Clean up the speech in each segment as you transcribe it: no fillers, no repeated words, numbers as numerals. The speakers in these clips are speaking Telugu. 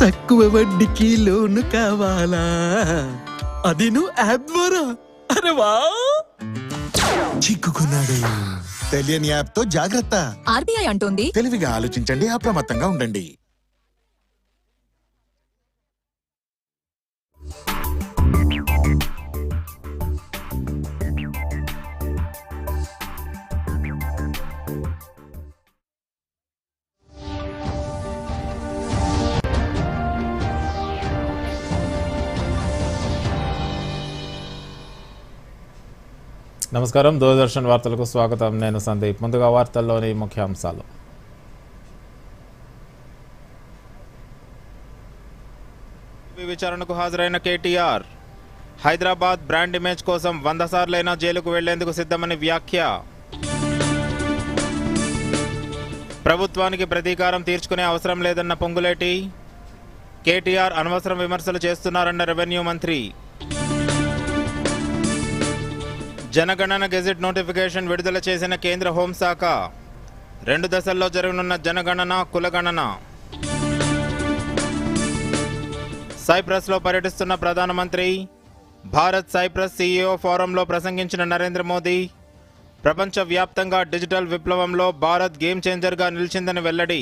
తక్కువ వడ్డీకి లోను కావాలా? అది నువ్వు యాప్ ద్వారా? అరే వా, చిక్కుకున్నాడు. తెలియని యాప్ తో జాగ్రత్త. ఆర్బీఐ అంటోంది తెలివిగా ఆలోచించండి, అప్రమత్తంగా ఉండండి. నమస్కారం, దూరదర్శన్ వార్తలకు స్వాగతం. నేను సందీప్. ముందుగా వార్తల్లోని ముఖ్యాంశాలు. విచారణకు హాజరైన కేటీఆర్. హైదరాబాద్ బ్రాండ్ ఇమేజ్ కోసం 100 సార్లైనా జైలుకు వెళ్లేందుకు సిద్ధమని వ్యాఖ్య. ప్రభుత్వానికి ప్రతీకారం తీర్చుకునే అవసరం లేదన్న పొంగులేటి. కేటీఆర్ అనవసరం విమర్శలు చేస్తున్నారన్న రెవెన్యూ మంత్రి. జనగణన గెజెట్ నోటిఫికేషన్ విడుదల చేసిన కేంద్ర హోంశాఖ. 2 దశల్లో జరగనున్న జనగణన, కులగణన. సైప్రస్లో పర్యటిస్తున్న ప్రధానమంత్రి. భారత్ సైప్రస్ సీఈఓ ఫోరంలో ప్రసంగించిన నరేంద్ర మోదీ. ప్రపంచవ్యాప్తంగా డిజిటల్ విప్లవంలో భారత్ గేమ్ చేంజర్గా నిలిచిందని వెల్లడి.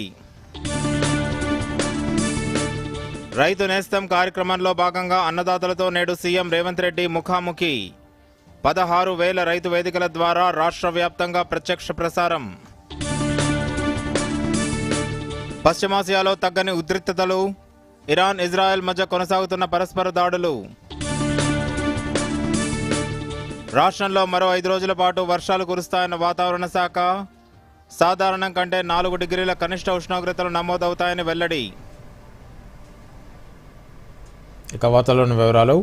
రైతు నేస్తం కార్యక్రమంలో భాగంగా అన్నదాతలతో నేడు సీఎం రేవంత్ రెడ్డి ముఖాముఖి. 16,000 రైతు వేదికల ద్వారా రాష్ట్ర వ్యాప్తంగా ప్రత్యక్ష ప్రసారం. పశ్చిమాసియాలో తగ్గని ఉద్రిక్తతలు. ఇరాన్, ఇజ్రాయెల్ మధ్య కొనసాగుతున్న పరస్పర దాడులు. రాష్ట్రంలో మరో 5 రోజుల పాటు వర్షాలు కురుస్తాయన్న వాతావరణ శాఖ. సాధారణం కంటే 4 డిగ్రీల కనిష్ట ఉష్ణోగ్రతలు నమోదవుతాయని వెల్లడి. ఇక వార్తల్లోని వివరాలు.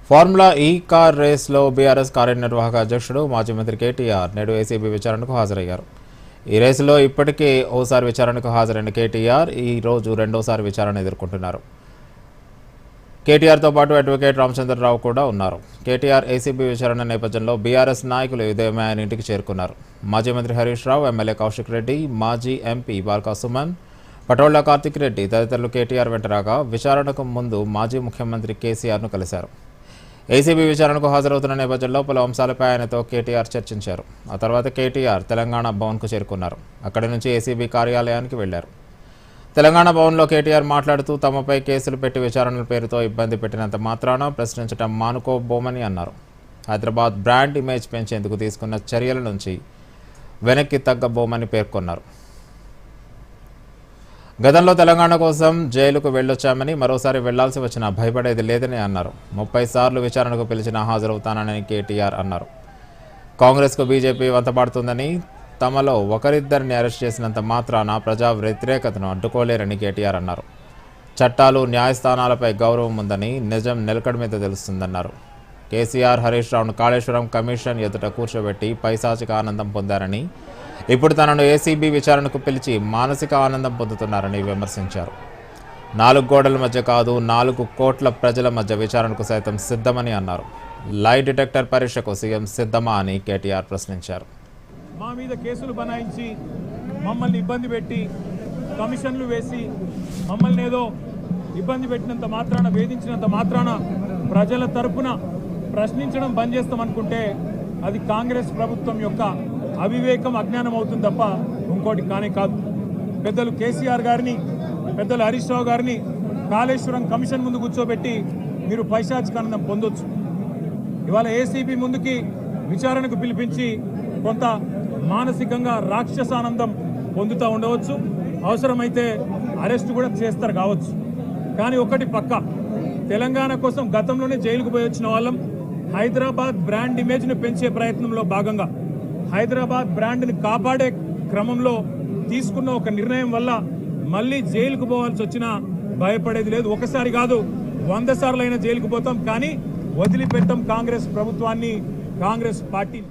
ఫార్ములా ఈ కార్ రేస్లో బీఆర్ఎస్ కార్యనిర్వాహక అధ్యక్షుడు మాజీ మంత్రి కేటీఆర్ నేడు ఏసీబీ విచారణకు హాజరయ్యారు. ఈ రేసులో ఇప్పటికే ఓసారి విచారణకు హాజరైన కేటీఆర్ ఈ రోజు రెండోసారి విచారణ ఎదుర్కొంటున్నారు. కేటీఆర్తో పాటు అడ్వకేట్ రామచంద్రరావు కూడా ఉన్నారు. కేటీఆర్ ఏసీబీ విచారణ నేపథ్యంలో బీఆర్ఎస్ నాయకులు ఉదయమే ఆయన ఇంటికి చేరుకున్నారు. మాజీ మంత్రి హరీష్ రావు, ఎమ్మెల్యే కౌశిక్ రెడ్డి, మాజీ ఎంపీ బాల్కా సుమన్, పటోళ్ల కార్తిక్ రెడ్డి తదితరులు కేటీఆర్ వెంట రాగా విచారణకు ముందు మాజీ ముఖ్యమంత్రి కేసీఆర్ను కలిశారు. ఏసీబీ విచారణకు హాజరవుతున్న నేపథ్యంలో పలు అంశాలపై ఆయనతో కేటీఆర్ చర్చించారు. ఆ తర్వాత కేటీఆర్ తెలంగాణ భవన్కు చేరుకున్నారు. అక్కడి నుంచి ఏసీబీ కార్యాలయానికి వెళ్లారు. తెలంగాణ భవన్లో కేటీఆర్ మాట్లాడుతూ తమపై కేసులు పెట్టి విచారణల పేరుతో ఇబ్బంది పెట్టినంత మాత్రాన ప్రశ్నించడం మానుకోబోమని అన్నారు. హైదరాబాద్ బ్రాండ్ ఇమేజ్ పెంచేందుకు తీసుకున్న చర్యల నుంచి వెనక్కి తగ్గబోమని పేర్కొన్నారు. గతంలో తెలంగాణ కోసం జైలుకు వెళ్ళొచ్చామని, మరోసారి వెళ్లాల్సి వచ్చినా భయపడేది లేదని అన్నారు. 30 సార్లు విచారణకు పిలిచినా హాజరవుతానని కేటీఆర్ అన్నారు. కాంగ్రెస్కు బీజేపీ వంతపాడుతుందని, తమలో ఒకరిద్దరిని అరెస్ట్ చేసినంత మాత్రాన ప్రజా వ్యతిరేకతను అడ్డుకోలేరని కేటీఆర్ అన్నారు. చట్టాలు, న్యాయస్థానాలపై గౌరవం ఉందని నిజం నిలకడ మీద తెలుస్తుందన్నారు. కేసీఆర్ హరీష్ రావును కాళేశ్వరం కమిషన్ ఎదుట కూర్చోబెట్టి పైశాచిక ఆనందం పొందారని, ఇప్పుడు తనను ఏసీబీ విచారణకు పిలిచి మానసిక ఆనందం పొందుతున్నారని విమర్శించారు. 4 గోడల మధ్య కాదు, 4 కోట్ల ప్రజల మధ్య విచారణకు సైతం సిద్ధమని అన్నారు. లై డిటెక్టర్ పరీక్షకు సీఎం సిద్ధమా అని కేటీఆర్ ప్రశ్నించారు. మా మీద కేసులు బనాయించి మమ్మల్ని ఇబ్బంది పెట్టి కమిషన్లు వేసి మమ్మల్ని ఏదో ఇబ్బంది పెట్టినంత మాత్రాన, వేధించినంత మాత్రాన ప్రజల తరపున ప్రశ్నించడం బంద్ చేస్తామనుకుంటే అది కాంగ్రెస్ ప్రభుత్వం యొక్క అవివేకం, అజ్ఞానం అవుతుంది తప్ప ఇంకోటి కానే కాదు. పెద్దలు కేసీఆర్ గారిని, పెద్దలు హరీష్ రావు గారిని కాళేశ్వరం కమిషన్ ముందు కూర్చోబెట్టి మీరు పైశాచికానందం పొందొచ్చు. ఇవాళ ఏసీబీ ముందుకి విచారణకు పిలిపించి కొంత మానసికంగా రాక్షసానందం పొందుతూ ఉండవచ్చు. అవసరమైతే అరెస్ట్ కూడా చేస్తారు కావచ్చు. కానీ ఒకటి పక్కా, తెలంగాణ కోసం గతంలోనే జైలుకు పోయి వచ్చిన వాళ్ళం. హైదరాబాద్ బ్రాండ్ ఇమేజ్ను పెంచే ప్రయత్నంలో భాగంగా హైదరాబాద్ బ్రాండ్ని కాపాడే క్రమంలో తీసుకున్న ఒక నిర్ణయం వల్ల మళ్ళీ జైలుకు పోవాల్సి వచ్చినా భయపడేది లేదు. ఒకసారి కాదు, 100 సార్లు అయినా జైలుకు పోతాం, కానీ వదిలిపెట్టాం కాంగ్రెస్ ప్రభుత్వాన్ని, కాంగ్రెస్ పార్టీని.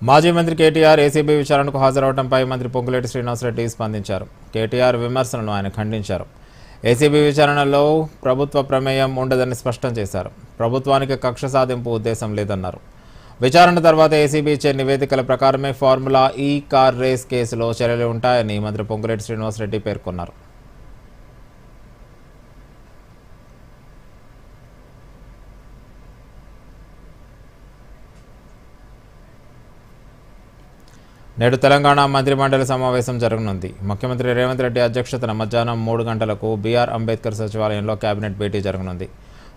మాజీ మంత్రి కేటీఆర్ ఏసీబీ విచారణకు హాజరవడంపై మంత్రి పొంగులేటి శ్రీనివాసరెడ్డి స్పందించారు. కేటీఆర్ విమర్శలను ఆయన ఖండించారు. ఏసీబీ విచారణలో ప్రభుత్వ ప్రమేయం ఉండదని స్పష్టం చేశారు. ప్రభుత్వానికి కక్ష సాధింపు ఉద్దేశం లేదన్నారు. విచారణ తర్వాత ఏసీబీ ఇచ్చే నివేదికల ప్రకారమే ఫార్ములా ఈ కార్ రేస్ కేసులో చర్యలు ఉంటాయని మంత్రి పొంగులేటి శ్రీనివాసరెడ్డి పేర్కొన్నారు. నేడు తెలంగాణ మంత్రిమండలి సమావేశం జరగనుంది. ముఖ్యమంత్రి రేవంత్ రెడ్డి అధ్యక్షతన మధ్యాహ్నం 3 గంటలకు బీఆర్ అంబేద్కర్ సచివాలయంలో కేబినెట్ భేటీ జరగనుంది.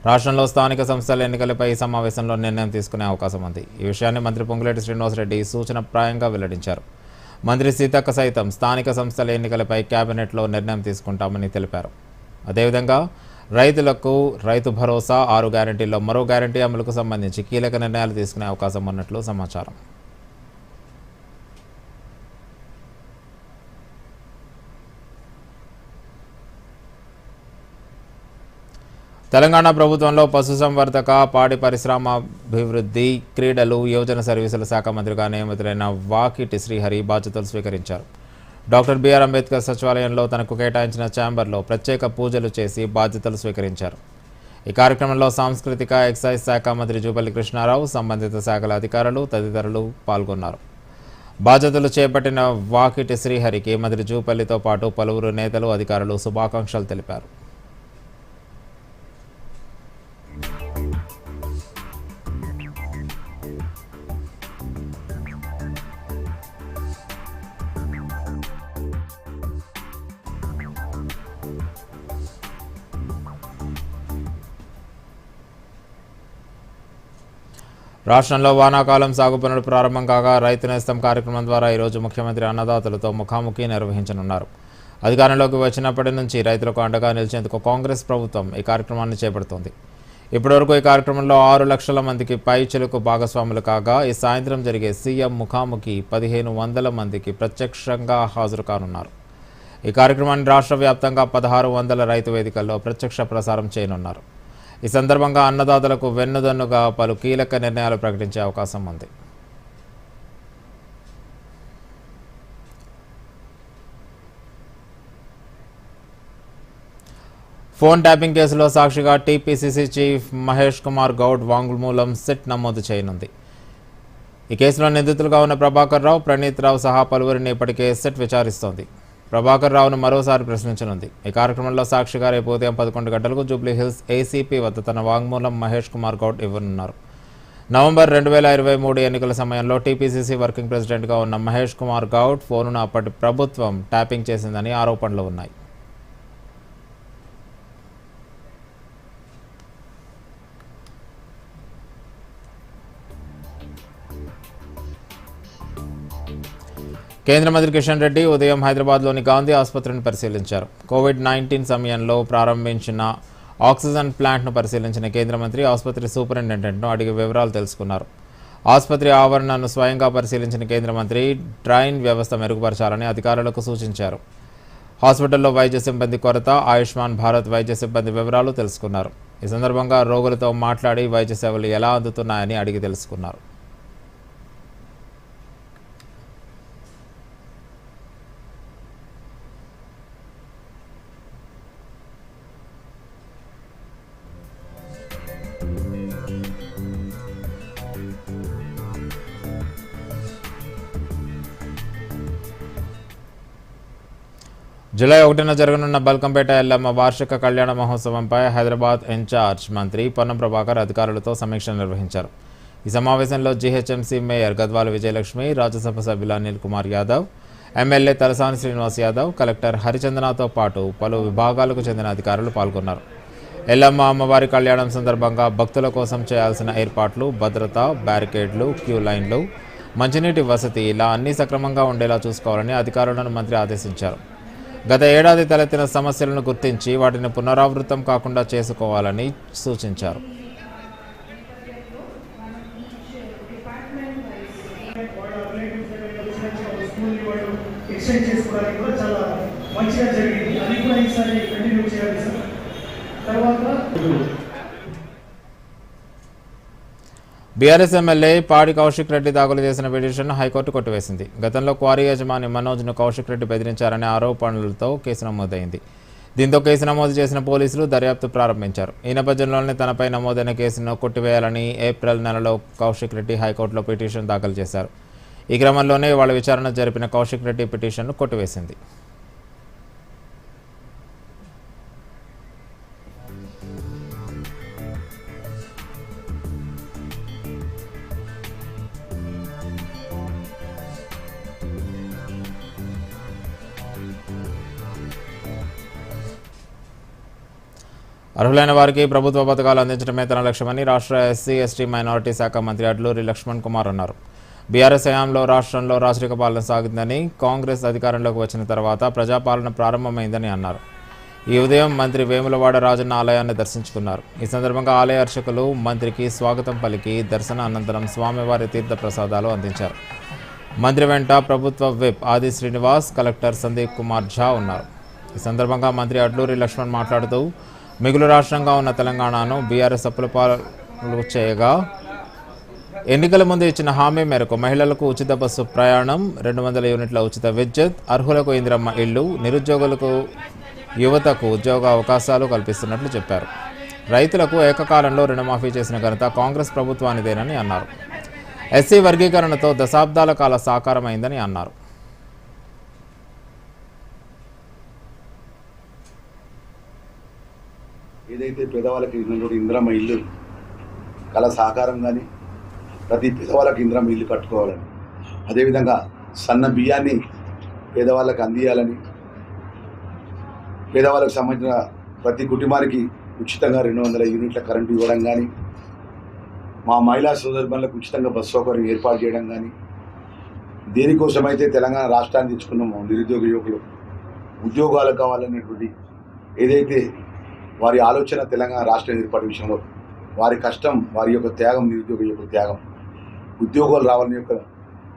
రాష్ట్రంలో స్థానిక సంస్థల ఎన్నికలపై ఈ సమావేశంలో నిర్ణయం తీసుకునే అవకాశం ఉంది. ఈ విషయాన్ని మంత్రి పొంగులేటి శ్రీనివాసరెడ్డి సూచనప్రాయంగా వెల్లడించారు. మంత్రి సీతక్క సైతం స్థానిక సంస్థల ఎన్నికలపై కేబినెట్లో నిర్ణయం తీసుకుంటామని తెలిపారు. అదేవిధంగా రైతులకు రైతు భరోసా 6 గ్యారెంటీల్లో మరో గ్యారెంటీ అమలుకు సంబంధించి కీలక నిర్ణయాలు తీసుకునే అవకాశం ఉన్నట్లు సమాచారం. తెలంగాణ ప్రభుత్వంలో పశుసంవర్ధక, పాడి పరిశ్రమాభివృద్ధి, క్రీడలు, యువజన సర్వీసుల శాఖ మంత్రిగా నియమితులైన వాకిటి శ్రీహరి బాధ్యతలు స్వీకరించారు. డాక్టర్ బిఆర్ అంబేద్కర్ సచివాలయంలో తనకు కేటాయించిన ఛాంబర్లో ప్రత్యేక పూజలు చేసి బాధ్యతలు స్వీకరించారు. ఈ కార్యక్రమంలో సాంస్కృతిక, ఎక్సైజ్ శాఖ మంత్రి జూపల్లి కృష్ణారావు, సంబంధిత శాఖల అధికారులు తదితరులు పాల్గొన్నారు. బాధ్యతలు చేపట్టిన వాకిటి శ్రీహరికి మంత్రి జూపల్లితో పాటు పలువురు నేతలు, అధికారులు శుభాకాంక్షలు తెలిపారు. రాష్ట్రంలో వానాకాలం సాగు పనులు ప్రారంభం కాగా రైతు నేస్తం కార్యక్రమం ద్వారా ఈరోజు ముఖ్యమంత్రి అన్నదాతలతో ముఖాముఖి నిర్వహించనున్నారు. అధికారంలోకి వచ్చినప్పటి నుంచి రైతులకు అండగా నిలిచేందుకు కాంగ్రెస్ ప్రభుత్వం ఈ కార్యక్రమాన్ని చేపడుతోంది. ఇప్పటివరకు ఈ కార్యక్రమంలో 6 లక్షల మందికి పైచిలుకు భాగస్వాములు కాగా ఈ సాయంత్రం జరిగే సీఎం ముఖాముఖి 1500 మందికి ప్రత్యక్షంగా హాజరు కానున్నారు. ఈ కార్యక్రమాన్ని రాష్ట్ర వ్యాప్తంగా 1600 రైతు వేదికల్లో ప్రత్యక్ష ప్రసారం చేయనున్నారు. ఈ సందర్భంగా అన్నదాతలకు వెన్నుదన్నుగా పలు కీలక నిర్ణయాలు ప్రకటించే అవకాశం ఉంది. ఫోన్ ట్యాపింగ్ కేసులో సాక్షిగా టీపీసీసీ చీఫ్ మహేష్ కుమార్ గౌడ్ వాంగ్మూలం సిట్ నమోదు చేయనుంది. ఈ కేసులో నిందితులుగా ఉన్న ప్రభాకర్ రావు, ప్రణీత్ రావు సహా పలువురిని ఇప్పటికే సిట్ విచారిస్తోంది. ప్రభాకర్ రావును మరోసారి ప్రశ్నించనుంది. ఈ కార్యక్రమంలో సాక్షిగా రేపు ఉదయం 11 గంటలకు జూబ్లీహిల్స్ ఏసీపీ వద్ద తన వాంగ్మూలం మహేష్ కుమార్ గౌడ్ ఇవ్వనున్నారు. నవంబర్ 2023 ఎన్నికల సమయంలో టీపీసీసీ వర్కింగ్ ప్రెసిడెంట్గా ఉన్న మహేష్ కుమార్ గౌడ్ ఫోనును అప్పటి ప్రభుత్వం ట్యాపింగ్ చేసిందని ఆరోపణలు ఉన్నాయి. కేంద్ర మంత్రి కిషన్ రెడ్డి ఉదయం హైదరాబాద్లోని గాంధీ ఆసుపత్రిని పరిశీలించారు. కోవిడ్-19 సమయంలో ప్రారంభించిన ఆక్సిజన్ ప్లాంట్ను పరిశీలించిన కేంద్ర మంత్రి ఆసుపత్రి సూపరింటెండెంట్ను అడిగి వివరాలు తెలుసుకున్నారు. ఆసుపత్రి ఆవరణను స్వయంగా పరిశీలించిన కేంద్ర మంత్రి డ్రైన్ వ్యవస్థ మెరుగుపరచాలని అధికారులకు సూచించారు. హాస్పిటల్లో వైద్య సిబ్బంది కొరత, ఆయుష్మాన్ భారత్ వైద్య సిబ్బంది వివరాలు తెలుసుకున్నారు. ఈ సందర్భంగా రోగులతో మాట్లాడి వైద్య సేవలు ఎలా అందుతున్నాయని అడిగి తెలుసుకున్నారు. జూలై 1న జరగనున్న బల్కంపేట ఎల్లమ్మ వార్షిక కళ్యాణ మహోత్సవంపై హైదరాబాద్ ఇన్ఛార్జ్ మంత్రి పొన్నం ప్రభాకర్ అధికారులతో సమీక్ష నిర్వహించారు. ఈ సమావేశంలో జీహెచ్ఎంసీ మేయర్ గద్వాల విజయలక్ష్మి, రాజ్యసభ సభ్యులు అనిల్ కుమార్ యాదవ్, ఎమ్మెల్యే తలసాని శ్రీనివాస్ యాదవ్, కలెక్టర్ హరిచందనతో పాటు పలు విభాగాలకు చెందిన అధికారులు పాల్గొన్నారు. ఎల్లమ్మ అమ్మవారి కళ్యాణం సందర్భంగా భక్తుల కోసం చేయాల్సిన ఏర్పాట్లు, భద్రత, బ్యారికేడ్లు, క్యూ లైన్లు, మంచినీటి వసతి ఇలా అన్నీ సక్రమంగా ఉండేలా చూసుకోవాలని అధికారులను మంత్రి ఆదేశించారు. గత ఏడాది తలెత్తిన సమస్యలను గుర్తించి వాటిని పునరావృతం కాకుండా చేసుకోవాలని సూచించారు. బీఆర్ఎస్ ఎమ్మెల్యే పాడి కౌశిక్ రెడ్డి దాఖలు చేసిన పిటిషన్ను హైకోర్టు కొట్టివేసింది. గతంలో క్వారీ యజమాని మనోజ్ను కౌశిక్ రెడ్డి బెదిరించారనే ఆరోపణలతో కేసు నమోదైంది. దీంతో కేసు నమోదు చేసిన పోలీసులు దర్యాప్తు ప్రారంభించారు. ఈ నేపథ్యంలోనే తనపై నమోదైన కేసును కొట్టివేయాలని ఏప్రిల్ నెలలో కౌశిక్ రెడ్డి హైకోర్టులో పిటిషన్ దాఖలు చేశారు. ఈ క్రమంలోనే వాళ్ళ విచారణ జరిపిన కౌశిక్ రెడ్డి పిటిషన్ను కొట్టివేసింది. అర్హులైన వారికి ప్రభుత్వ పథకాలు అందించడమే తన లక్ష్యమని రాష్ట్ర ఎస్సీ ఎస్టీ మైనారిటీ శాఖ మంత్రి అడ్లూరి లక్ష్మణ్ కుమార్ అన్నారు. బీఆర్ఎస్ హయాంలో రాష్ట్రంలో రాజరిక పాలన సాగిందని, కాంగ్రెస్ అధికారంలోకి వచ్చిన తర్వాత ప్రజాపాలన ప్రారంభమైందని అన్నారు. ఈ ఉదయం మంత్రి వేములవాడ రాజన్న ఆలయాన్ని దర్శించుకున్నారు. ఈ సందర్భంగా ఆలయ అర్చకులు మంత్రికి స్వాగతం పలికి దర్శన అనంతరం స్వామివారి తీర్థ ప్రసాదాలు అందించారు. మంత్రి వెంట ప్రభుత్వ విప్ ఆది శ్రీనివాస్, కలెక్టర్ సందీప్ కుమార్ ఝా ఉన్నారు. ఈ సందర్భంగా మంత్రి అడ్లూరి లక్ష్మణ్ మాట్లాడుతూ మిగులు రాష్ట్రంగా ఉన్న తెలంగాణను బీఆర్ఎస్ అప్పుల పాలు చేయగా ఎన్నికల ముందు ఇచ్చిన హామీ మేరకు మహిళలకు ఉచిత బస్సు ప్రయాణం, 200 యూనిట్ల ఉచిత విద్యుత్, అర్హులకు ఇందిరమ్మ ఇళ్లు, నిరుద్యోగులకు యువతకు ఉద్యోగ అవకాశాలు కల్పిస్తున్నట్లు చెప్పారు. రైతులకు ఏకకాలంలో రుణమాఫీ చేసిన ఘనత కాంగ్రెస్ ప్రభుత్వానిదేనని అన్నారు. ఎస్సీ వర్గీకరణతో దశాబ్దాల కాల సాకారమైందని అన్నారు. ఏదైతే పేదవాళ్ళకి ఉన్నటువంటి ఇందిరమ్మ ఇల్లు కళ సహకారం కానీ ప్రతి పేదవాళ్ళకి ఇందిరమ్మ ఇల్లు కట్టుకోవాలని, అదేవిధంగా సన్న బియ్యాన్ని పేదవాళ్ళకి అందియాలని, పేదవాళ్ళకు సంబంధించిన ప్రతి కుటుంబానికి ఉచితంగా 200 యూనిట్ల కరెంటు ఇవ్వడం కానీ, మా మహిళా సోదరులకు ఉచితంగా బస్సు సౌకర్యం ఏర్పాటు చేయడం కానీ, దేనికోసమైతే తెలంగాణ రాష్ట్రాన్ని తెచ్చుకున్నామో నిరుద్యోగ యువకులు ఉద్యోగాలు కావాలనేటువంటి ఏదైతే వారి ఆలోచన తెలంగాణ రాష్ట్రం ఏర్పాటు విషయంలో వారి కష్టం, వారి యొక్క త్యాగం, నిరుద్యోగ యొక్క త్యాగం, ఉద్యోగాలు రావాలని యొక్క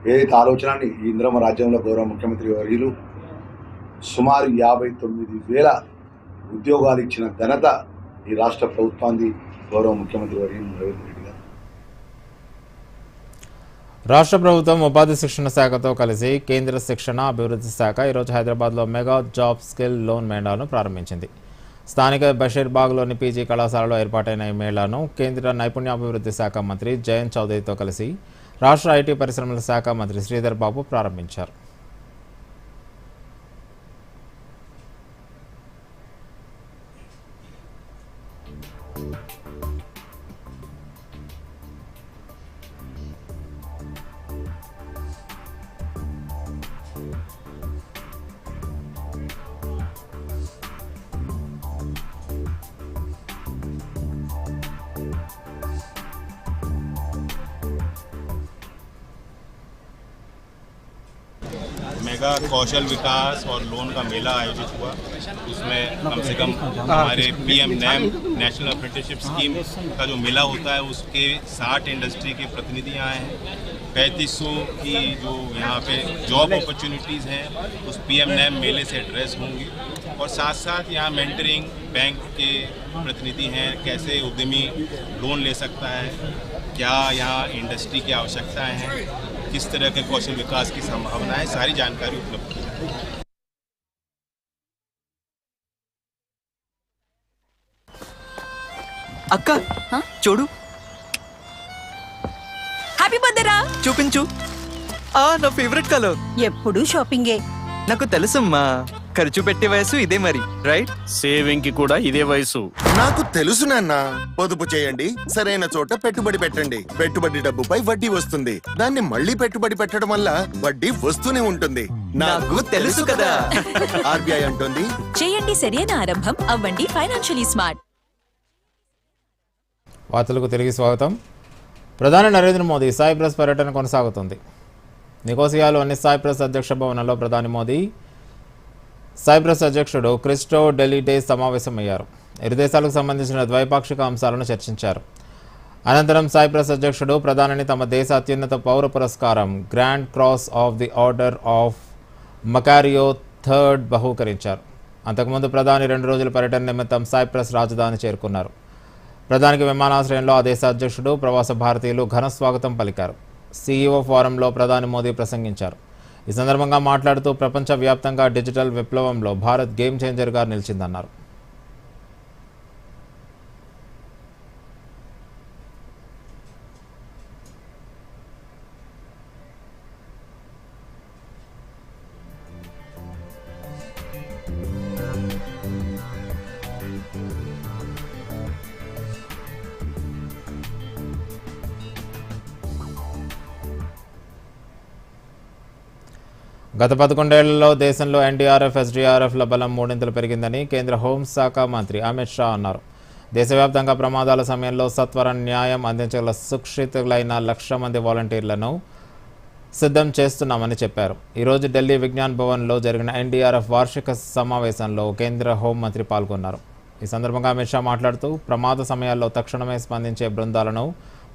ఏదైతే ఆలోచనని ఈ ఇందిరమ్మ రాజ్యంలో గౌరవ ముఖ్యమంత్రి వర్యులు సుమారు 59,000 ఉద్యోగాలు ఇచ్చిన ఘనత ఈ రాష్ట్ర ప్రభుత్వాన్ని గౌరవ ముఖ్యమంత్రి వర్యులు రేవంత్ రెడ్డి గారు. రాష్ట్ర ప్రభుత్వం ఉపాధి శిక్షణ శాఖతో కలిసి కేంద్ర శిక్షణ అభివృద్ధి శాఖ ఈరోజు హైదరాబాద్లో మెగా జాబ్ స్కిల్ లోన్ మేళాను ప్రారంభించింది. స్థానిక బషీర్బాగ్లోని పీజీ కళాశాలలో ఏర్పాటైన ఈ మేళాను కేంద్ర నైపుణ్యాభివృద్ధి శాఖ మంత్రి జయంత్ చౌదరితో కలిసి రాష్ట్ర ఐటీ పరిశ్రమల శాఖ మంత్రి శ్రీధర్ బాబు ప్రారంభించారు. मेगा कौशल विकास और लोन का मेला आयोजित हुआ। उसमें कम से कम हमारे पीएम नैम नेशनल अप्रेंटिसशिप स्कीम का जो मेला होता है उसके 60 इंडस्ट्री के प्रतिनिधि आए हैं। 3500 की जो यहाँ पे जॉब अपॉर्चुनिटीज़ हैं उस पीएम नैम मेले से एड्रेस होंगी और साथ साथ यहाँ मेंटरिंग, बैंक के प्रतिनिधि हैं, कैसे उद्यमी लोन ले सकता है, क्या यहाँ इंडस्ट्री की आवश्यकताएँ हैं, किस तरह के कौशल विकास की संभावना है, सारी जानकारी उपलब्ध की जाएगी। అక్క చూడు, హ్యాపీ బర్త్డే రా. చూపించు. నా ఫేవరెట్ కలర్. ఎప్పుడు షాపింగే. నాకు తెలుసమ్మా, ఖర్చు పెట్టే వయసు ఇదే మరి, రైట్? సేవింగ్ కి కూడా ఇదే వయసు. నాకు తెలుసు నాన్న. పొదుపు చేయండి, సరైన చోట పెట్టుబడి పెట్టండి. పెట్టుబడి డబ్బుపై వడ్డీ వస్తుంది. దాన్ని మళ్ళీ పెట్టుబడి పెట్టడం వల్ల వడ్డీ వస్తూనే ఉంటుంది. నాకు తెలుసు కదా. ఆర్బీఐ అంటుంది, చేయండి సరైన ఆరంభం, అవ్వండి ఫైనాన్షియలీ స్మార్ట్. వార్తలకు తిరిగి స్వాగతం. ప్రధాని నరేంద్ర మోదీ సైప్రస్ పర్యటన కొనసాగుతుంది. నికోసియాలోని సైప్రస్ అధ్యక్ష భవనంలో ప్రధాని మోదీ సైప్రస్ అధ్యక్షుడు క్రిస్టో డెలిడేస్ సమావేశమయ్యారు. ఇరు దేశాలకు సంబంధించిన ద్వైపాక్షిక అంశాలను చర్చించారు. అనంతరం సైప్రస్ అధ్యక్షుడు ప్రధానిని తమ దేశ అత్యున్నత పౌర పురస్కారం grand cross of the order of Makarios third బహూకరించారు. అంతకుముందు ప్రధాని 2 రోజుల పర్యటన నిమిత్తం సైప్రస్ రాజధాని చేరుకున్నారు. ప్రధానికి విమానాశ్రయంలో ఆ దేశ అధ్యక్షుడు, ప్రవాస భారతీయులు ఘన స్వాగతం పలికారు. సీఈఓ ఫోరంలో ప్రధాని మోదీ ప్రసంగించారు. ఈ సందర్భంగా మాట్లాడుతూ ప్రపంచవ్యాప్తంగా డిజిటల్ విప్లవంలో భారత్ గేమ్ చేంజర్గా నిలిచిందన్నారు. గత 11 ఏళ్లలో దేశంలో ఎన్డీఆర్ఎఫ్, ఎస్డీఆర్ఎఫ్ల బలం 3 పెరిగిందని కేంద్ర హోంశాఖ మంత్రి అమిత్ షా అన్నారు. దేశవ్యాప్తంగా ప్రమాదాల సమయంలో సత్వర న్యాయం అందించగల సురక్షితులైన 1,00,000 మంది వాలంటీర్లను సిద్ధం చేస్తున్నామని చెప్పారు. ఈరోజు ఢిల్లీ విజ్ఞాన్ భవన్లో జరిగిన ఎన్డీఆర్ఎఫ్ వార్షిక సమావేశంలో కేంద్ర హోంమంత్రి పాల్గొన్నారు. ఈ సందర్భంగా అమిత్ షా మాట్లాడుతూ ప్రమాద సమయాల్లో తక్షణమే స్పందించే బృందాలను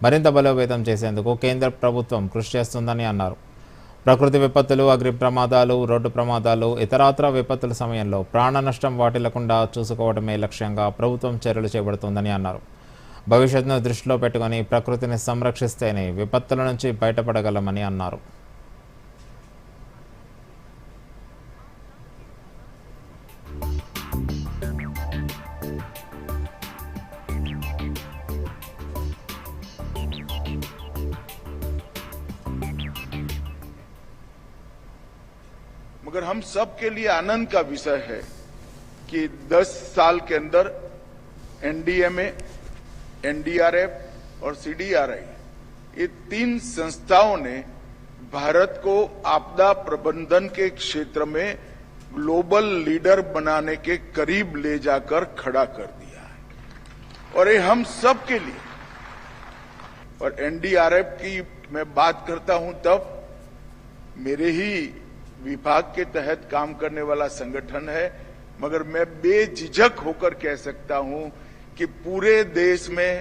మరింత బలోపేతం చేసేందుకు కేంద్ర ప్రభుత్వం కృషి చేస్తుందని అన్నారు. ప్రకృతి విపత్తులు, అగ్ని ప్రమాదాలు, రోడ్డు ప్రమాదాలు, ఇతరత్రా విపత్తుల సమయంలో ప్రాణ నష్టం వాటిల్లకుండా చూసుకోవడమే లక్ష్యంగా ప్రభుత్వం చర్యలు చేపడుతుందని అన్నారు. భవిష్యత్తును దృష్టిలో పెట్టుకుని ప్రకృతిని సంరక్షిస్తేనే విపత్తుల నుంచి బయటపడగలమని అన్నారు. मगर हम सब के लिए आनंद का विषय है कि 10 साल के अंदर एनडीएमए, एनडीआरएफ और सीडीआरआई ये 3 संस्थाओं ने भारत को आपदा प्रबंधन के क्षेत्र में ग्लोबल लीडर बनाने के करीब ले जाकर खड़ा कर दिया है और ये हम सब के लिए। और एनडीआरएफ की मैं बात करता हूं तब मेरे ही विभाग के तहत काम करने वाला संगठन है, मगर मैं बेझिझक होकर कह सकता हूं कि पूरे देश में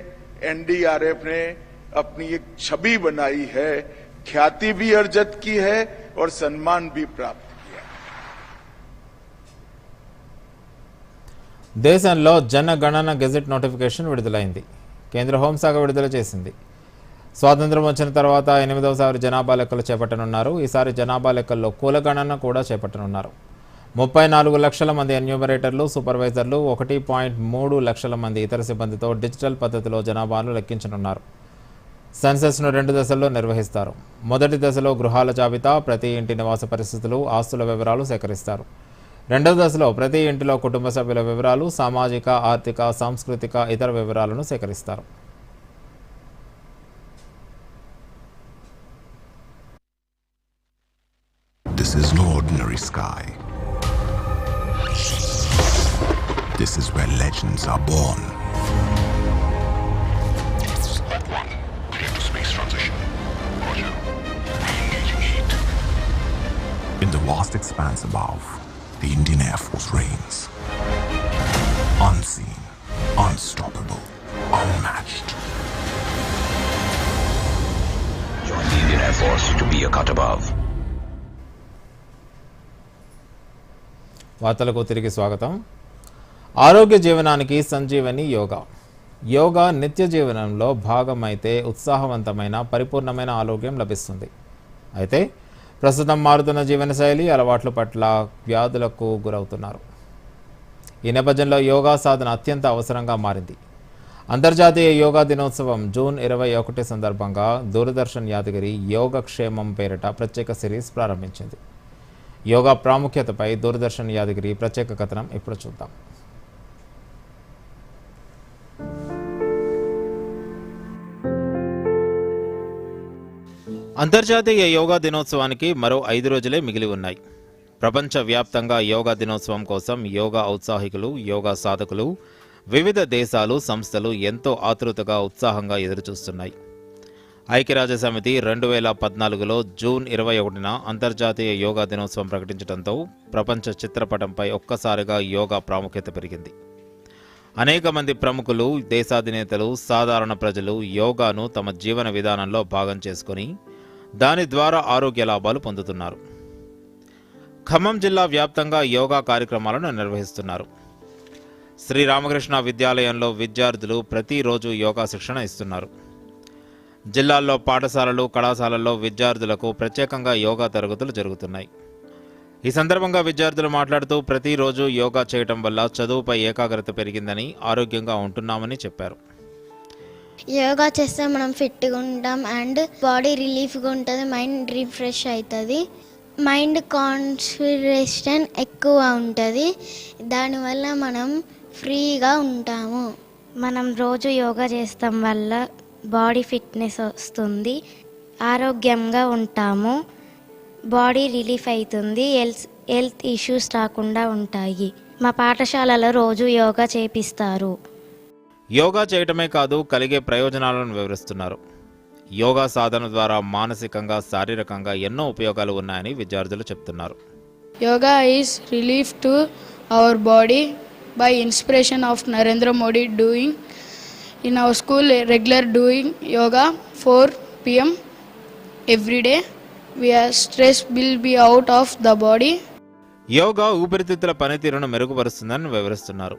एनडीआरएफ ने अपनी एक छवि बनाई है, ख्याति भी अर्जित की है और सम्मान भी प्राप्त किया है. దేశంలో జనగణన గెజెట్ నోటిఫికేషన్ విడుదలైంది. కేంద్ర హోంశాఖ విడుదల చేసింది. స్వాతంత్రం వచ్చిన తర్వాత 8వ జనాభా లెక్కలు చేపట్టనున్నారు. ఈసారి జనాభా లెక్కల్లో కులగణన కూడా చేపట్టనున్నారు. 34 లక్షల మంది ఎన్యూమరేటర్లు, సూపర్వైజర్లు, 1.3 లక్షల మంది ఇతర సిబ్బందితో డిజిటల్ పద్ధతిలో జనాభాను లెక్కించనున్నారు. సెన్సస్ను 2 దశల్లో నిర్వహిస్తారు. మొదటి దశలో గృహాల జాబితా, ప్రతి ఇంటి నివాస పరిస్థితులు, ఆస్తుల వివరాలు సేకరిస్తారు. రెండవ దశలో ప్రతి ఇంటిలో కుటుంబ సభ్యుల వివరాలు, సామాజిక, ఆర్థిక, సాంస్కృతిక ఇతర వివరాలను సేకరిస్తారు. This is no ordinary sky. This is where legends are born. Space transition. Roger. Engaging heat. In the vast expanse above, the Indian Air Force reigns. Unseen, unstoppable, unmatched. Join the Indian Air Force to be a cut above. వార్తలకు తిరిగి స్వాగతం. ఆరోగ్య జీవనానికి సంజీవని యోగా. యోగా నిత్య జీవనంలో భాగమైతే ఉత్సాహవంతమైన, పరిపూర్ణమైన ఆరోగ్యం లభిస్తుంది. అయితే ప్రస్తుతం మారుతున్న జీవనశైలి అలవాట్ల పట్ల వ్యాధులకు గురవుతున్నారు. ఈ నేపథ్యంలో యోగా సాధన అత్యంత అవసరంగా మారింది. అంతర్జాతీయ యోగా దినోత్సవం జూన్ 21 సందర్భంగా దూరదర్శన్ యాదగిరి యోగక్షేమం పేరిట ప్రత్యేక సిరీస్ ప్రారంభించింది. యోగా ప్రాముఖ్యతపై దూరదర్శన్ యాదగిరి ప్రత్యేక కథనం ఇప్పుడు చూద్దాం. అంతర్జాతీయ యోగా దినోత్సవానికి మరో 5 రోజులే మిగిలి ఉన్నాయి. ప్రపంచవ్యాప్తంగా యోగా దినోత్సవం కోసం యోగా ఔత్సాహికులు, యోగా సాధకులు, వివిధ దేశాలు, సంస్థలు ఎంతో ఆతృతగా, ఉత్సాహంగా ఎదురుచూస్తున్నాయి. ఐక్యరాజ్య సమితి 2014లో జూన్ 21న అంతర్జాతీయ యోగా దినోత్సవం ప్రకటించడంతో ప్రపంచ చిత్రపటంపై ఒక్కసారిగా యోగా ప్రాముఖ్యత పెరిగింది. అనేక మంది ప్రముఖులు, దేశాధినేతలు, సాధారణ ప్రజలు యోగాను తమ జీవన విధానంలో భాగం చేసుకుని దాని ద్వారా ఆరోగ్య లాభాలు పొందుతున్నారు. ఖమ్మం జిల్లా వ్యాప్తంగా యోగా కార్యక్రమాలను నిర్వహిస్తున్నారు. శ్రీరామకృష్ణ విద్యాలయంలో విద్యార్థులు ప్రతిరోజు యోగా శిక్షణ ఇస్తున్నారు. జిల్లాల్లో పాఠశాలలు, కళాశాలల్లో విద్యార్థులకు ప్రత్యేకంగా యోగా తరగతులు జరుగుతున్నాయి. ఈ సందర్భంగా విద్యార్థులు మాట్లాడుతూ ప్రతిరోజు యోగా చేయటం వల్ల చదువుపై ఏకాగ్రత పెరిగిందని, ఆరోగ్యంగా ఉంటున్నామని చెప్పారు. యోగా చేస్తే మనం ఫిట్గా ఉంటాం అండ్ బాడీ రిలీఫ్గా ఉంటుంది, మైండ్ రిఫ్రెష్ అవుతుంది, మైండ్ కాన్సన్ట్రేషన్ ఎక్కువ ఉంటుంది, దానివల్ల మనం ఫ్రీగా ఉంటాము. మనం రోజు యోగా చేస్తాం వల్ల బాడీ ఫిట్నెస్ వస్తుంది, ఆరోగ్యంగా ఉంటాము, బాడీ రిలీఫ్ అవుతుంది, హెల్త్ ఇష్యూస్ రాకుండా ఉంటాయి. మా పాఠశాలలో రోజు యోగా చేపిస్తారు. యోగా చేయటమే కాదు కలిగే ప్రయోజనాలను వివరిస్తున్నారు. యోగా సాధన ద్వారా మానసికంగా శారీరకంగా ఎన్నో ఉపయోగాలు ఉన్నాయని విద్యార్థులు చెప్తున్నారు. Yoga is relief to our body by inspiration of Narendra Modi doing in our school regular doing yoga 4 PM every day. Stress will be out of the body. Yoga ఊపిరితిత్తుల పనితీరును మెరుగుపరుస్తుందని వివరిస్తున్నారు.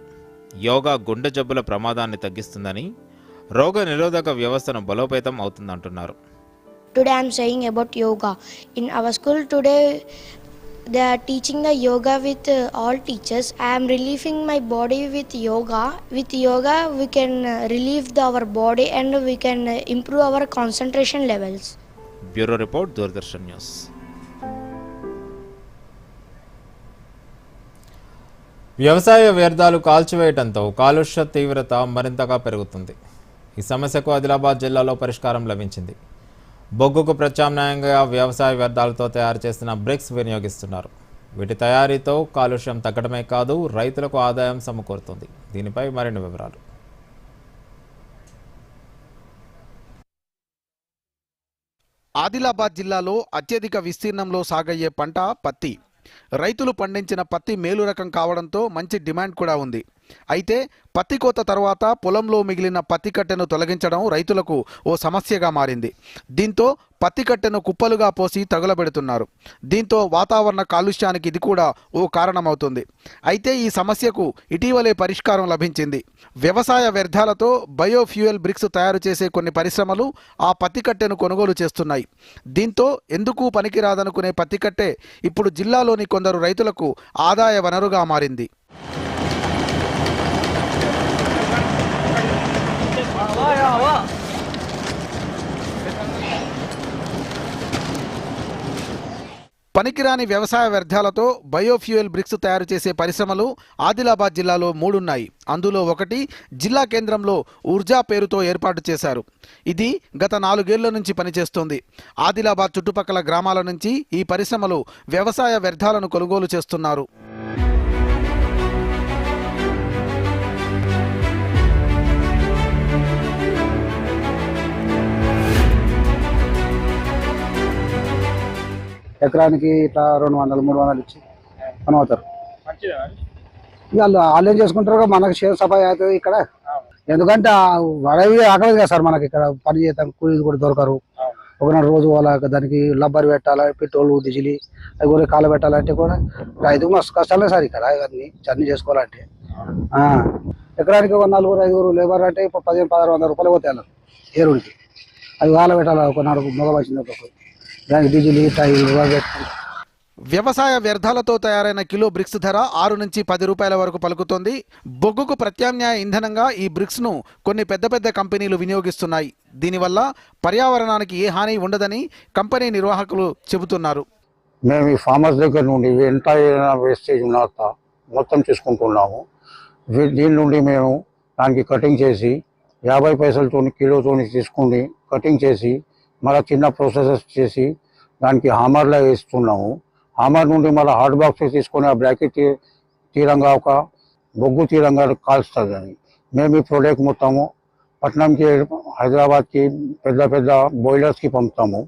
యోగా గుండె జబ్బుల ప్రమాదాన్ని తగ్గిస్తుందని, రోగ నిరోధక వ్యవస్థను బలోపేతం అవుతుందంటున్నారు. Today I am saying about yoga. In our school today they are teaching the yoga with all teachers. I am relieving my body with yoga. With yoga we can relieve our body and we can improve our concentration levels. Bureau report, Doordarshan news. వ్యవసాయ వ్యర్థాలు కాల్చివేయడంతో కాలుష్య తీవ్రత మరింతగా పెరుగుతుంది. ఈ సమస్యకు ఆదిలాబాద్ జిల్లాలో పరిష్కారం లభించింది. బొగ్గుకు ప్రత్యామ్నాయంగా వ్యవసాయ వ్యర్థాలతో తయారు చేసిన బ్రిక్స్ వినియోగిస్తున్నారు. వీటి తయారీతో కాలుష్యం తగ్గడమే కాదు, రైతులకు ఆదాయం సమకూరుతుంది. దీనిపై మరిన్ని వివరాలు. ఆదిలాబాద్ జిల్లాలో అత్యధిక విస్తీర్ణంలో సాగయ్యే పంట పత్తి. రైతులు పండించిన పత్తి మేలు రకం కావడంతో మంచి డిమాండ్ కూడా ఉంది. అయితే పత్తి కోత తర్వాత పొలంలో మిగిలిన పత్తి కట్టెను తొలగించడం రైతులకు ఓ సమస్యగా మారింది. దీంతో పత్తి కట్టెను కుప్పలుగా పోసి తగులబెడుతున్నారు. దీంతో వాతావరణ కాలుష్యానికి ఇది కూడా ఓ కారణమవుతుంది. అయితే ఈ సమస్యకు ఇటీవలే పరిష్కారం లభించింది. వ్యవసాయ వ్యర్థాలతో బయోఫ్యూయల్ బ్రిక్స్ తయారు చేసే కొన్ని పరిశ్రమలు ఆ పత్తి కట్టెను కొనుగోలు చేస్తున్నాయి. దీంతో ఎందుకు పనికిరాదనుకునే పత్తి కట్టె ఇప్పుడు జిల్లాలోని కొందరు రైతులకు ఆదాయ వనరుగా మారింది. పనికిరాని వ్యవసాయ వ్యర్థాలతో బయోఫ్యూయల్ బ్రిక్స్ తయారు చేసే పరిశ్రమలు ఆదిలాబాద్ జిల్లాలో 3 ఉన్నాయి. అందులో ఒకటి జిల్లా కేంద్రంలో ఊర్జా పేరుతో ఏర్పాటు చేశారు. ఇది గత 4 ఏళ్ల నుంచి పనిచేస్తోంది. ఆదిలాబాద్ చుట్టుపక్కల గ్రామాల నుంచి ఈ పరిశ్రమలు వ్యవసాయ వ్యర్థాలను కొనుగోలు చేస్తున్నారు. ఎకరానికి ఇట్లా 200-300 ఇచ్చి పనవుతారు. వాళ్ళు వాళ్ళేం చేసుకుంటారు, మనకు షేర్ సఫాయి అవుతుంది ఇక్కడ. ఎందుకంటే అడవి ఆకలేదు కదా సార్, మనకి ఇక్కడ పని చేస్తాం, కూలీలు కూడా దొరకరు. ఒకనాడు రోజు వాళ్ళ దానికి లబ్బర్ పెట్టాలి, పెట్రోల్ డీజిల్ అవి కూడా కాలు పెట్టాలంటే కూడా రైతుకు మస్తు కష్టాలే సార్ ఇక్కడ. అన్ని చేసుకోవాలంటే ఎకరానికి 4-5 లేబర్ అంటే ఇప్పుడు 1500-1600 రూపాయలు పోతాయి అన్నారు ఏరుడికి. అవి కాల పెట్టాలి, ఒకనాడు మొగ వచ్చినప్పుడు దానికి డీజిల్ వ్యవసాయ వ్యర్థాలతో తయారైన కిలో బ్రిక్స్ ధర 6 నుంచి 10 రూపాయల వరకు పలుకుతోంది. బొగ్గుకు ప్రత్యామ్నాయ ఇంధనంగా ఈ బ్రిక్స్ను కొన్ని పెద్ద పెద్ద కంపెనీలు వినియోగిస్తున్నాయి. దీనివల్ల పర్యావరణానికి ఏ హాని ఉండదని కంపెనీ నిర్వాహకులు చెబుతున్నారు. మేము ఈ ఫార్మర్స్ దగ్గర నుండి ఎంత వేస్టేజ్ ఉన్నంత మొత్తం తీసుకుంటున్నాము. దీని నుండి మేము దానికి కటింగ్ చేసి 50 పైసలతో కిలోతో తీసుకుని కటింగ్ చేసి మళ్ళీ చిన్న ప్రాసెసెస్ చేసి దానికి హామర్లో వేస్తున్నాము. హామర్ నుండి మళ్ళీ హాట్ బాక్స్ తీసుకొని ఆ బ్రాకెట్ తీరంగా ఒక బొగ్గు తీరంగా కాల్స్తుందని మేము ఈ ప్రోడక్ట్ మొత్తము పట్నంకి, హైదరాబాద్కి పెద్ద పెద్ద బాయిలర్స్కి పంపుతాము.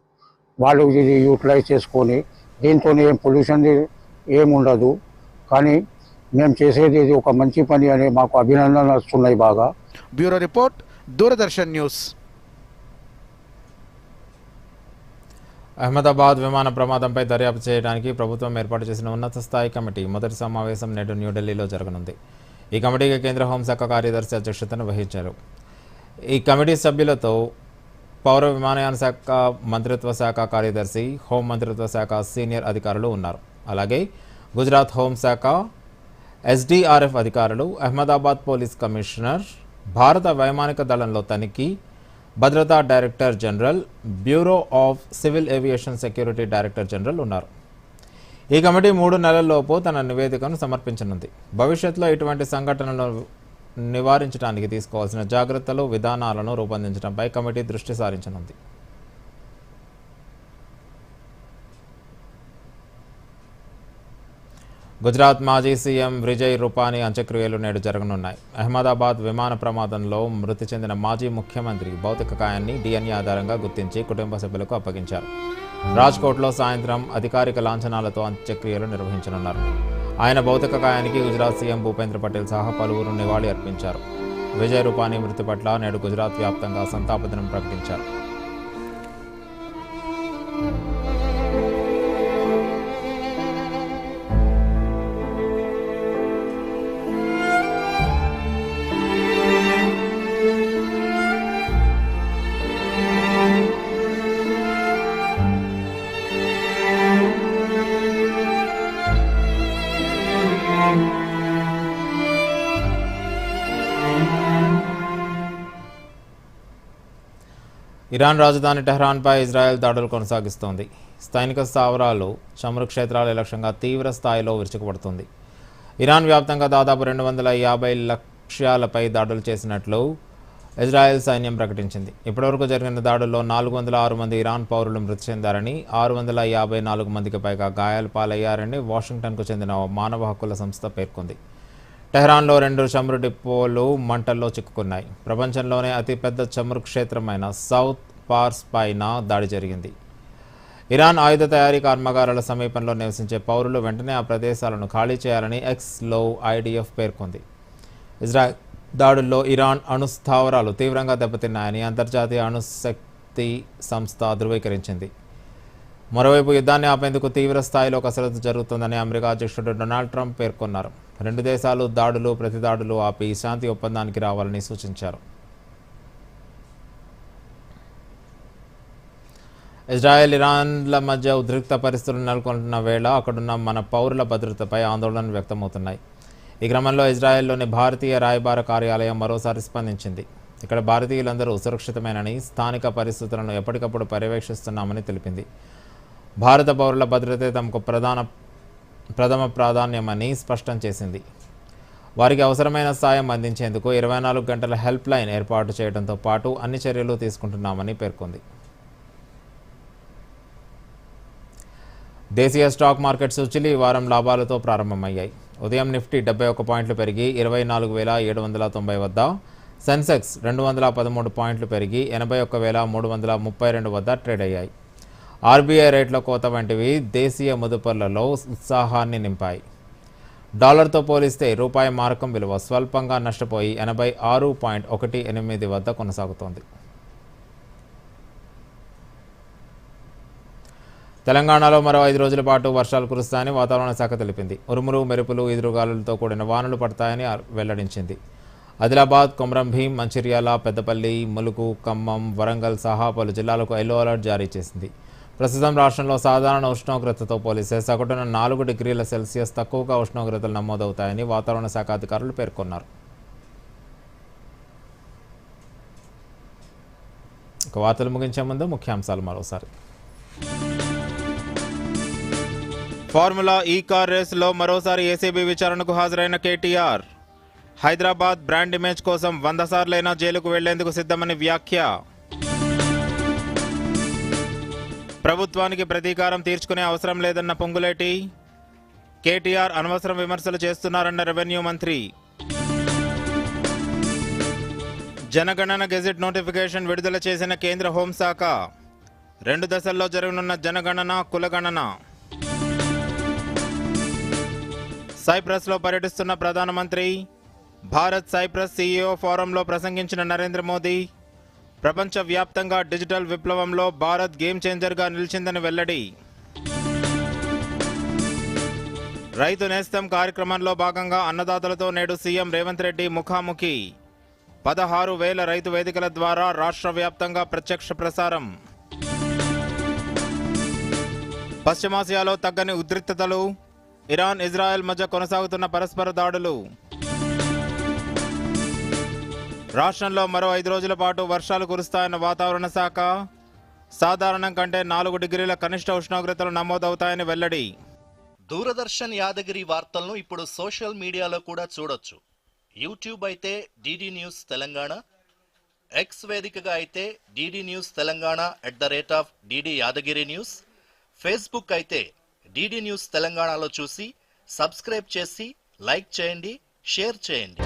వాళ్ళు ఇది యూటిలైజ్ చేసుకొని దీంతో ఏం పొల్యూషన్ ఏముండదు. కానీ మేము చేసేది ఇది ఒక మంచి పని అని మాకు అభినందనలు వస్తున్నాయి బాగా. Bureau report, Doordarshan news. Ahmedabad విమాన ప్రమాదంపై దర్యాప్తు చేయడానికి ప్రభుత్వం ఏర్పాటు చేసిన ఉన్నత స్థాయి కమిటీ మొదటి సమావేశం నేడు న్యూఢిల్లీలో జరగనుంది. ఈ కమిటీకి కేంద్ర హోంశాఖ కార్యదర్శి అధ్యక్షతను వహించారు. ఈ కమిటీ సభ్యులతో పౌర విమానయాన శాఖ మంత్రిత్వ శాఖ కార్యదర్శి, హోం మంత్రిత్వ శాఖ సీనియర్ అధికారులు ఉన్నారు. అలాగే గుజరాత్ హోంశాఖ, ఎస్డీఆర్ఎఫ్ అధికారులు, అహ్మదాబాద్ పోలీస్ కమిషనర్, భారత వైమానిక దళంలో తనిఖీ, భద్రతా director general, bureau of civil aviation security director general ఉన్నారు. ఈ కమిటీ 3 నెలల్లోపు తన నివేదికను సమర్పించనుంది. భవిష్యత్తులో ఇటువంటి సంఘటనలను నివారించడానికి తీసుకోవాల్సిన జాగ్రత్తలు, విధానాలను రూపొందించడంపై కమిటీ దృష్టి సారించనుంది. గుజరాత్ మాజీ సీఎం విజయ్ రూపానీ అంత్యక్రియలు నేడు జరగనున్నాయి. అహ్మదాబాద్ విమాన ప్రమాదంలో మృతి చెందిన మాజీ ముఖ్యమంత్రి భౌతిక కాయాన్ని DNA ఆధారంగా గుర్తించి కుటుంబ సభ్యులకు అప్పగించారు. రాజ్కోట్లో సాయంత్రం అధికారిక లాంఛనాలతో అంత్యక్రియలు నిర్వహించనున్నారు. ఆయన భౌతిక కాయానికి గుజరాత్ సీఎం భూపేంద్ర పటేల్ సహా పలువురు నివాళి అర్పించారు. విజయ్ రూపానీ మృతి పట్ల నేడు గుజరాత్ వ్యాప్తంగా సంతాప దినం ప్రకటించారు. ఇరాన్ రాజధాని టెహ్రాన్పై ఇజ్రాయెల్ దాడులు కొనసాగిస్తోంది. సైనిక స్థావరాలు, చమురు క్షేత్రాల లక్ష్యంగా తీవ్ర స్థాయిలో విరుచుకుపడుతుంది. ఇరాన్ వ్యాప్తంగా దాదాపు 250 లక్ష్యాలపై దాడులు చేసినట్లు ఇజ్రాయెల్ సైన్యం ప్రకటించింది. ఇప్పటివరకు జరిగిన దాడుల్లో 406 మంది ఇరాన్ పౌరులు మృతి చెందారని, 654 మందికి పైగా గాయాల పాలయ్యారని వాషింగ్టన్కు చెందిన మానవ హక్కుల సంస్థ పేర్కొంది. టెహ్రాన్లో 2 చమురు డిపోలు మంటల్లో చిక్కుకున్నాయి. ప్రపంచంలోనే అతిపెద్ద చమురు క్షేత్రమైన సౌత్ పార్స్ పైన దాడి జరిగింది. ఇరాన్ ఆయుధ తయారీ కర్మాగారాల సమీపంలో నివసించే పౌరులు వెంటనే ఆ ప్రదేశాలను ఖాళీ చేయాలని ఎక్స్లో IDF పేర్కొంది. ఇజ్రాయెల్ దాడుల్లో ఇరాన్ అణు స్థావరాలు తీవ్రంగా దెబ్బతిన్నాయని అంతర్జాతీయ అణుశక్తి సంస్థ ధృవీకరించింది. మరోవైపు యుద్ధాన్ని ఆపేందుకు తీవ్ర స్థాయిలో కసరత్తు జరుగుతుందని అమెరికా అధ్యక్షుడు డొనాల్డ్ ట్రంప్ పేర్కొన్నారు. 2 దేశాలు దాడులు, ప్రతిదాడులు ఆపి శాంతి ఒప్పందానికి రావాలని సూచించారు. ఇజ్రాయెల్, ఇరాన్ల మధ్య ఉద్రిక్త పరిస్థితులు నెలకొంటున్న వేళ అక్కడున్న మన పౌరుల భద్రతపై ఆందోళనలు వ్యక్తమవుతున్నాయి. ఈ క్రమంలో ఇజ్రాయెల్లోని భారతీయ రాయబార కార్యాలయం మరోసారి స్పందించింది. ఇక్కడ భారతీయులందరూ సురక్షితమేనని, స్థానిక పరిస్థితులను ఎప్పటికప్పుడు పర్యవేక్షిస్తున్నామని తెలిపింది. భారత పౌరుల భద్రతే తమకు ప్రథమ ప్రాధాన్యమని స్పష్టం చేసింది. వారికి అవసరమైన సాయం అందించేందుకు 24 గంటల హెల్ప్ లైన్ ఏర్పాటు చేయడంతో పాటు అన్ని చర్యలు తీసుకుంటున్నామని పేర్కొంది. దేశీయ స్టాక్ మార్కెట్ సూచీలు ఈ వారం లాభాలతో ప్రారంభమయ్యాయి. ఉదయం నిఫ్టీ 71 పాయింట్లు పెరిగి 24,790 వద్ద, సెన్సెక్స్ 213 పాయింట్లు పెరిగి 81,332 వద్ద ట్రేడ్ అయ్యాయి. RBI రేట్ల కోత వంటివి దేశీయ మదుపర్లలో ఉత్సాహాన్ని నింపాయి. డాలర్తో పోలిస్తే రూపాయి మారకం విలువ స్వల్పంగా నష్టపోయి 86.18 వద్ద కొనసాగుతోంది. తెలంగాణలో మరో 5 రోజుల పాటు వర్షాలు కురుస్తాయని వాతావరణ శాఖ తెలిపింది. ఉరుములు, మెరుపులు, ఈదురుగాలులతో కూడిన వానలు పడతాయని వెల్లడించింది. ఆదిలాబాద్, కొమరం భీం, మంచిర్యాల, పెద్దపల్లి, ములుగు, ఖమ్మం, వరంగల్ సహా పలు జిల్లాలకు ఎల్లో అలర్ట్ జారీ చేసింది. ప్రస్తుతం రాష్ట్రంలో సాధారణ ఉష్ణోగ్రతతో పోలిస్తే సగటున 4 డిగ్రీల సెల్సియస్ తక్కువగా ఉష్ణోగ్రతలు నమోదవుతాయని వాతావరణ శాఖ అధికారులు పేర్కొన్నారు. వార్తలు ముగించే ముందు ముఖ్యాంశాలు మరోసారి. ఫార్ములా ఈ కార్ రేసులో మరోసారి ఏసీబీ విచారణకు హాజరైన కేటీఆర్. హైదరాబాద్ బ్రాండ్ ఇమేజ్ కోసం 100 సార్లైనా జైలుకు వెళ్లేందుకు సిద్ధమని వ్యాఖ్య. ప్రభుత్వానికి ప్రతీకారం తీర్చుకునే అవసరం లేదన్న పొంగులేటి. కేటీఆర్ అనవసరం విమర్శలు చేస్తున్నారన్న రెవెన్యూ మంత్రి. జనగణన గెజెట్ నోటిఫికేషన్ విడుదల చేసిన కేంద్ర హోంశాఖ. 2 దశల్లో జరగనున్న జనగణన, కులగణన. సైప్రస్లో పర్యటిస్తున్న ప్రధానమంత్రి. భారత్ సైప్రస్ CEO ఫోరంలో ప్రసంగించిన నరేంద్ర మోదీ. ప్రపంచవ్యాప్తంగా డిజిటల్ విప్లవంలో భారత్ గేమ్ చేంజర్గా నిలిచిందని వెల్లడి. రైతు నేస్తం కార్యక్రమంలో భాగంగా అన్నదాతలతో నేడు సీఎం రేవంత్ రెడ్డి ముఖాముఖి. 16,000 రైతు వేదికల ద్వారా రాష్ట్ర వ్యాప్తంగా ప్రత్యక్ష ప్రసారం. పశ్చిమాసియాలో తగ్గని ఉద్రిక్తతలు. ఇరాన్, ఇజ్రాయెల్ మధ్య కొనసాగుతున్న పరస్పర దాడులు. రాష్ట్రంలో మరో 5 రోజుల పాటు వర్షాలు కురుస్తాయన్న వాతావరణ శాఖ. సాధారణం కంటే 4 డిగ్రీల కనిష్ట ఉష్ణోగ్రతలు నమోదవుతాయని వెల్లడి. దూరదర్శన్ యాదగిరి వార్తలను ఇప్పుడు సోషల్ మీడియాలో కూడా చూడొచ్చు. యూట్యూబ్ అయితే డిడి న్యూస్ తెలంగాణ, ఎక్స్ వేదికగా అయితే DD news Telangana @DD Yadagiri news, Facebook అయితే డిడి న్యూస్ తెలంగాణలో చూసి సబ్స్క్రైబ్ చేసి లైక్ చేయండి, షేర్ చేయండి.